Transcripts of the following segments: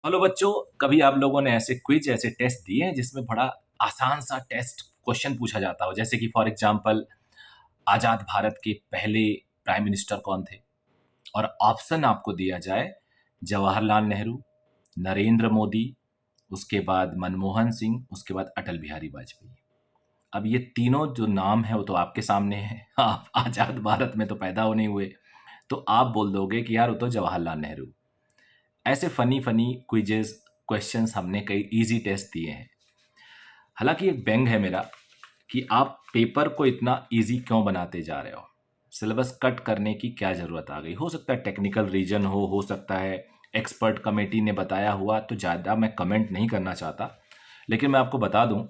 Hello बच्चों, कभी आप लोगों ने ऐसे क्विज ऐसे टेस्ट दिए हैं जिसमें बड़ा आसान सा टेस्ट क्वेश्चन पूछा जाता हो, जैसे कि फॉर एग्जांपल आजाद भारत के पहले प्राइम मिनिस्टर कौन थे और ऑप्शन आपको दिया जाए जवाहरलाल नेहरू, नरेंद्र मोदी, उसके बाद मनमोहन सिंह, उसके बाद अटल बिहारी वाजपेयी। अब ये तीनों जो नाम है वो तो आपके सामने है। आप आजाद भारत में तो पैदा हो नहीं हुए, तो आप बोल दोगे कि यार वो तो जवाहरलाल नेहरू। ऐसे फनी फनी क्विजेस क्वेश्चंस हमने कई इजी टेस्ट दिए हैं। हालांकि एक व्यंग है मेरा कि आप पेपर को इतना इजी क्यों बनाते जा रहे हो। सिलेबस कट करने की क्या ज़रूरत आ गई? हो सकता है टेक्निकल रीजन हो सकता है एक्सपर्ट कमेटी ने बताया हुआ, तो ज़्यादा मैं कमेंट नहीं करना चाहता। लेकिन मैं आपको बता दूं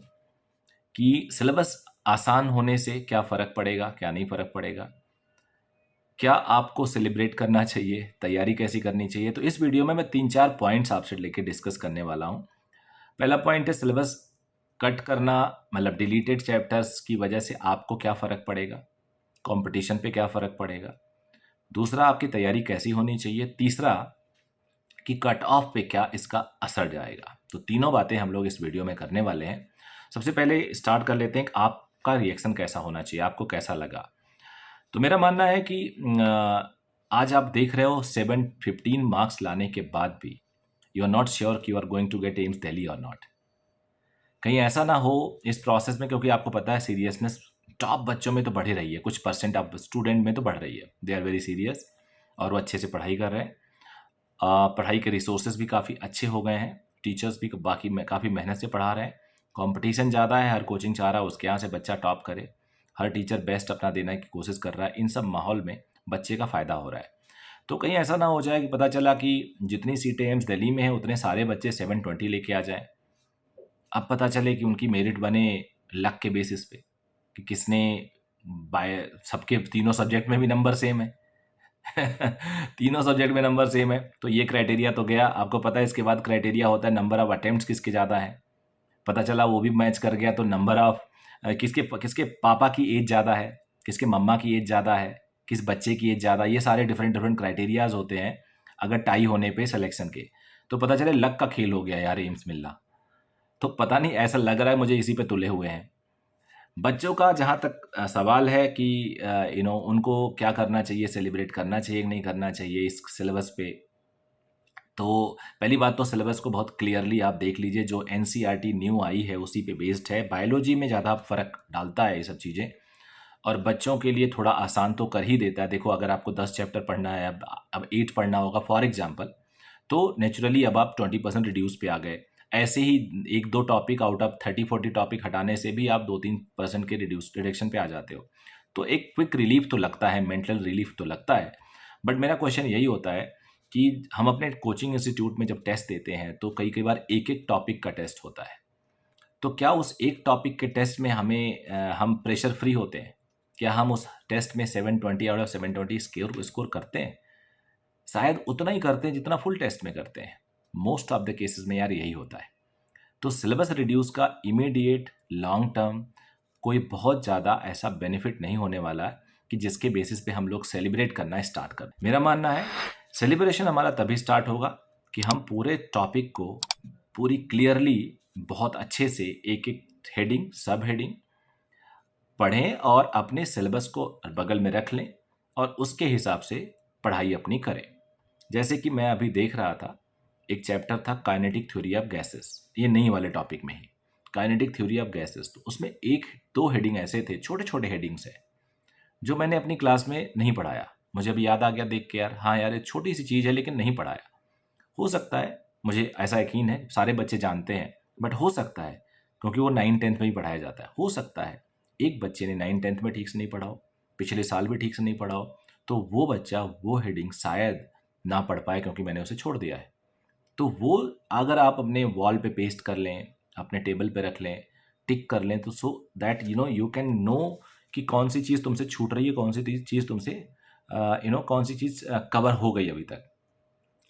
कि सिलेबस आसान होने से क्या फ़र्क पड़ेगा, क्या नहीं फ़र्क पड़ेगा, क्या आपको सेलिब्रेट करना चाहिए, तैयारी कैसी करनी चाहिए। तो इस वीडियो में मैं 3-4 पॉइंट्स आपसे लेके डिस्कस करने वाला हूँ। पहला पॉइंट है सिलेबस कट करना, मतलब डिलीटेड चैप्टर्स की वजह से आपको क्या फ़र्क पड़ेगा, कंपटीशन पे क्या फ़र्क पड़ेगा। दूसरा, आपकी तैयारी कैसी होनी चाहिए। तीसरा, कि कट ऑफ पे क्या इसका असर जाएगा। तो तीनों बातें हम लोग इस वीडियो में करने वाले हैं। सबसे पहले स्टार्ट कर लेते हैं कि आपका रिएक्शन कैसा होना चाहिए, आपको कैसा लगा। तो मेरा मानना है कि आज आप देख रहे हो 715 मार्क्स लाने के बाद भी यू आर नॉट श्योर कि you are going to get AIIMS Delhi और नॉट। कहीं ऐसा ना हो इस प्रोसेस में, क्योंकि आपको पता है सीरियसनेस टॉप बच्चों में तो बढ़ ही रही है, कुछ परसेंट आप स्टूडेंट में तो बढ़ रही है। दे आर वेरी सीरियस और वो अच्छे से पढ़ाई कर रहे हैं। पढ़ाई के रिसोर्सेज भी काफ़ी अच्छे हो गए हैं, टीचर्स भी बाकी में काफ़ी मेहनत से पढ़ा रहे हैं। कंपटीशन ज़्यादा है, हर कोचिंग चाह रहा है उसके यहाँ से बच्चा टॉप करे, हर टीचर बेस्ट अपना देने की कोशिश कर रहा है। इन सब माहौल में बच्चे का फ़ायदा हो रहा है। तो कहीं ऐसा ना हो जाए कि पता चला कि जितनी सीटें एम्स दिल्ली में हैं उतने सारे बच्चे 720 लेके आ जाएं। अब पता चले कि उनकी मेरिट बने लक के बेसिस पे कि किसने बाय सबके तीनों सब्जेक्ट में भी नंबर सेम है। तीनों सब्जेक्ट में नंबर सेम है, तो ये क्राइटेरिया तो गया। आपको पता है इसके बाद क्राइटेरिया होता है नंबर ऑफ अटेम्प्ट्स किसके ज़्यादा है। पता चला वो भी मैच कर गया, तो नंबर ऑफ किसके किसके पापा की एज ज़्यादा है, किसके मम्मा की एज ज़्यादा है, किस बच्चे की एज ज़्यादा। ये सारे डिफरेंट डिफरेंट क्राइटेरियाज होते हैं अगर टाई होने पे सिलेक्शन के। तो पता चले लक का खेल हो गया यार एम्स मिलना। तो पता नहीं, ऐसा लग रहा है मुझे इसी पे तुले हुए हैं बच्चों का। जहाँ तक सवाल है कि उनको क्या करना चाहिए, सेलिब्रेट करना चाहिए कि नहीं करना चाहिए इस सिलेबस पे। तो पहली बात तो सिलेबस को बहुत क्लियरली आप देख लीजिए, जो एनसीईआरटी न्यू आई है उसी पे बेस्ड है। बायोलॉजी में ज़्यादा फ़र्क डालता है ये सब चीज़ें, और बच्चों के लिए थोड़ा आसान तो कर ही देता है। देखो, अगर आपको 10 चैप्टर पढ़ना है, अब 8 पढ़ना होगा फॉर एग्जांपल, तो नेचुरली अब आप 20% रिड्यूस पे आ गए। ऐसे ही 1-2 टॉपिक आउट ऑफ 30-40 टॉपिक हटाने से भी आप 2-3% के रिडक्शन पे आ जाते हो। तो एक क्विक रिलीफ तो लगता है, मेंटल रिलीफ तो लगता है। बट मेरा क्वेश्चन यही होता है कि हम अपने कोचिंग इंस्टीट्यूट में जब टेस्ट देते हैं तो कई कई बार एक एक टॉपिक का टेस्ट होता है। तो क्या उस एक टॉपिक के टेस्ट में हम प्रेशर फ्री होते हैं? क्या हम उस टेस्ट में 720 आउट ऑफ 720 स्कोर करते हैं? शायद उतना ही करते हैं जितना फुल टेस्ट में करते हैं। मोस्ट ऑफ द केसेस में यार यही होता है। तो सिलेबस रिड्यूस का इमीडिएट लॉन्ग टर्म कोई बहुत ज़्यादा ऐसा बेनिफिट नहीं होने वाला है कि जिसके बेसिस पे हम लोग सेलिब्रेट करना स्टार्ट करें। मेरा मानना है सेलिब्रेशन हमारा तभी स्टार्ट होगा कि हम पूरे टॉपिक को पूरी क्लियरली बहुत अच्छे से एक एक हेडिंग सब हेडिंग पढ़ें और अपने सिलेबस को बगल में रख लें और उसके हिसाब से पढ़ाई अपनी करें। जैसे कि मैं अभी देख रहा था, एक चैप्टर था काइनेटिक थ्योरी ऑफ गैसेस, ये नई वाले टॉपिक में ही काइनेटिक थ्योरी ऑफ गैसेस। तो उसमें 1-2 हेडिंग ऐसे थे, छोटे छोटे हेडिंग्स है, जो मैंने अपनी क्लास में नहीं पढ़ाया। मुझे अभी याद आ गया देख के, यार हाँ यार ये छोटी सी चीज़ है लेकिन नहीं पढ़ाया। हो सकता है, मुझे ऐसा यकीन है सारे बच्चे जानते हैं, बट हो सकता है क्योंकि वो 9th-10th में ही पढ़ाया जाता है, हो सकता है एक बच्चे ने 9th-10th में ठीक से नहीं पढ़ा हो, पिछले साल भी ठीक से नहीं पढ़ा हो, तो वो बच्चा वो हेडिंग शायद ना पढ़ पाए क्योंकि मैंने उसे छोड़ दिया है। तो वो अगर आप अपने वॉल पे पेस्ट कर लें, अपने टेबल पे रख लें, टिक कर लें, तो so that you can know कि कौन सी चीज़ तुमसे छूट रही है, कौन सी चीज़ तुमसे कौन सी चीज़ कवर हो गई अभी तक।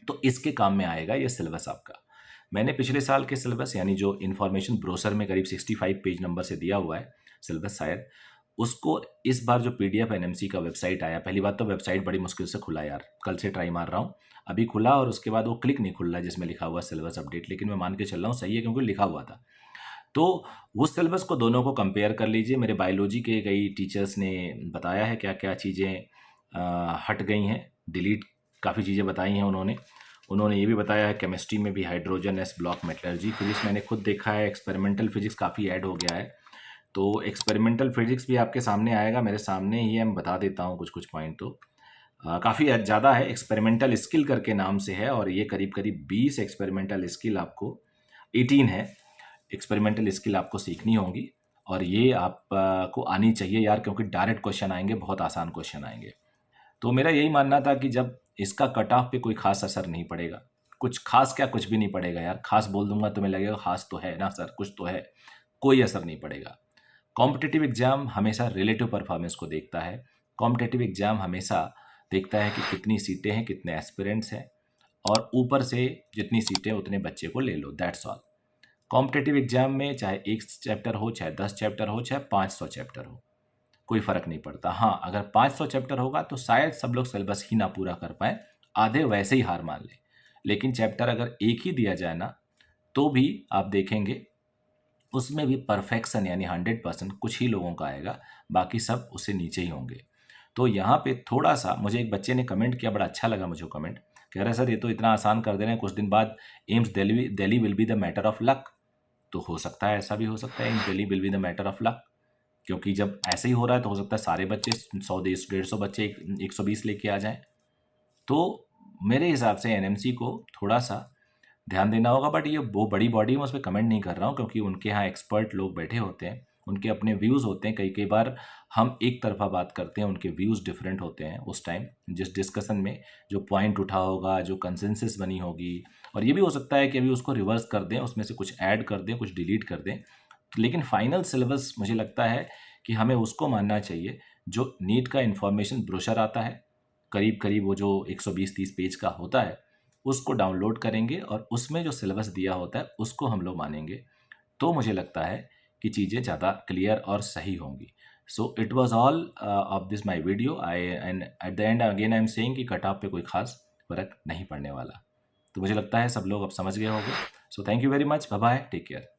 तो इसके काम में आएगा ये सिलेबस आपका। मैंने पिछले साल के सिलेबस, यानी जो इन्फॉर्मेशन ब्रोशर में करीब 65 पेज नंबर से दिया हुआ है सिलेबस शायद, उसको इस बार जो पीडीएफ एनएमसी का वेबसाइट आया, पहली बात तो वेबसाइट बड़ी मुश्किल से खुला यार, कल से ट्राई मार रहा हूँ, अभी खुला और उसके बाद वो क्लिक नहीं खुल रहा है जिसमें लिखा हुआ सिलेबस अपडेट, लेकिन मैं मान के चल रहा हूँ सही है क्योंकि लिखा हुआ था। तो उस सिलेबस को दोनों को कंपेयर कर लीजिए। मेरे बायोलॉजी के कई टीचर्स ने बताया है क्या क्या चीज़ें हट गई हैं, डिलीट काफ़ी चीज़ें बताई हैं उन्होंने। उन्होंने ये भी बताया है केमिस्ट्री में भी hydrogen S block metallurgy, physics मैंने खुद देखा है, एक्सपेरिमेंटल फिजिक्स काफ़ी ऐड हो गया है। तो एक्सपेरिमेंटल फिजिक्स भी आपके सामने आएगा, मेरे सामने ही है, मैं बता देता हूँ कुछ कुछ पॉइंट। तो काफ़ी ज़्यादा है, एक्सपेरिमेंटल स्किल करके नाम से है, और ये करीब करीब 20 एक्सपेरिमेंटल स्किल आपको, 18 है एक्सपेरिमेंटल स्किल आपको सीखनी होंगी, और ये आपको आनी चाहिए यार, क्योंकि डायरेक्ट क्वेश्चन आएंगे, बहुत आसान क्वेश्चन आएंगे। तो मेरा यही मानना था कि जब इसका कट ऑफ पे कोई खास असर नहीं पड़ेगा, कुछ खास क्या, कुछ भी नहीं पड़ेगा यार, खास बोल दूंगा तुम्हें लगेगा खास तो है ना सर, कुछ तो है, कोई असर नहीं पड़ेगा। कॉम्पिटिटिव एग्जाम हमेशा रिलेटिव परफॉर्मेंस को देखता है। कॉम्पिटिटिव एग्जाम हमेशा देखता है कि कितनी सीटें हैं, कितने एस्पिरेंट्स हैं, और ऊपर से जितनी सीटें उतने बच्चे को ले लो, दैट्स ऑल। कॉम्पिटिटिव एग्जाम में चाहे 1 चैप्टर हो, चाहे 10 चैप्टर हो, चाहे 500 चैप्टर हो, कोई फ़र्क नहीं पड़ता। हाँ, अगर 500 चैप्टर होगा तो शायद सब लोग सिलेबस ही ना पूरा कर पाएँ, आधे वैसे ही हार मान लें। लेकिन चैप्टर अगर एक ही दिया जाए ना, तो भी आप देखेंगे उसमें भी परफेक्शन यानी 100% कुछ ही लोगों का आएगा, बाकी सब उससे नीचे ही होंगे। तो यहाँ पे थोड़ा-सा, मुझे एक बच्चे ने कमेंट किया, बड़ा अच्छा लगा मुझे कमेंट, कह रहा है सर ये तो इतना आसान कर दे रहे हैं, कुछ दिन बाद AIIMS Delhi Delhi will be the matter of luck. तो हो सकता है, ऐसा भी हो सकता है, AIIMS Delhi will be the matter of luck, क्योंकि जब ऐसे ही हो रहा है तो हो सकता है सारे बच्चे 100 150 बच्चे 120 लेके आ जाएं। तो मेरे हिसाब से एनएमसी को थोड़ा सा ध्यान देना होगा, बट ये वो बड़ी बॉडी, मैं उस पर कमेंट नहीं कर रहा हूँ, क्योंकि उनके यहाँ एक्सपर्ट लोग बैठे होते हैं, उनके अपने व्यूज़ होते हैं। कई कई बार हम एक तरफा बात करते हैं, उनके व्यूज़ डिफरेंट होते हैं उस टाइम, जिस डिस्कशन में जो पॉइंट उठा होगा, जो कंसेंसस बनी होगी, और ये भी हो सकता है कि अभी उसको रिवर्स कर दें, उसमें से कुछ ऐड कर दें, कुछ डिलीट कर दें। लेकिन फाइनल सिलेबस मुझे लगता है कि हमें उसको मानना चाहिए जो नीट का इन्फॉर्मेशन ब्रोशर आता है, करीब करीब वो जो 120-30 पेज का होता है, उसको डाउनलोड करेंगे और उसमें जो सिलेबस दिया होता है उसको हम लोग मानेंगे, तो मुझे लगता है कि चीज़ें ज़्यादा क्लियर और सही होंगी। So it was all of this my video. I and at the end again I am saying कि कट ऑफ पे कोई खास फर्क नहीं पड़ने वाला। तो मुझे लगता है सब लोग अब समझ गए होंगे। So thank you very much, bye bye, take care.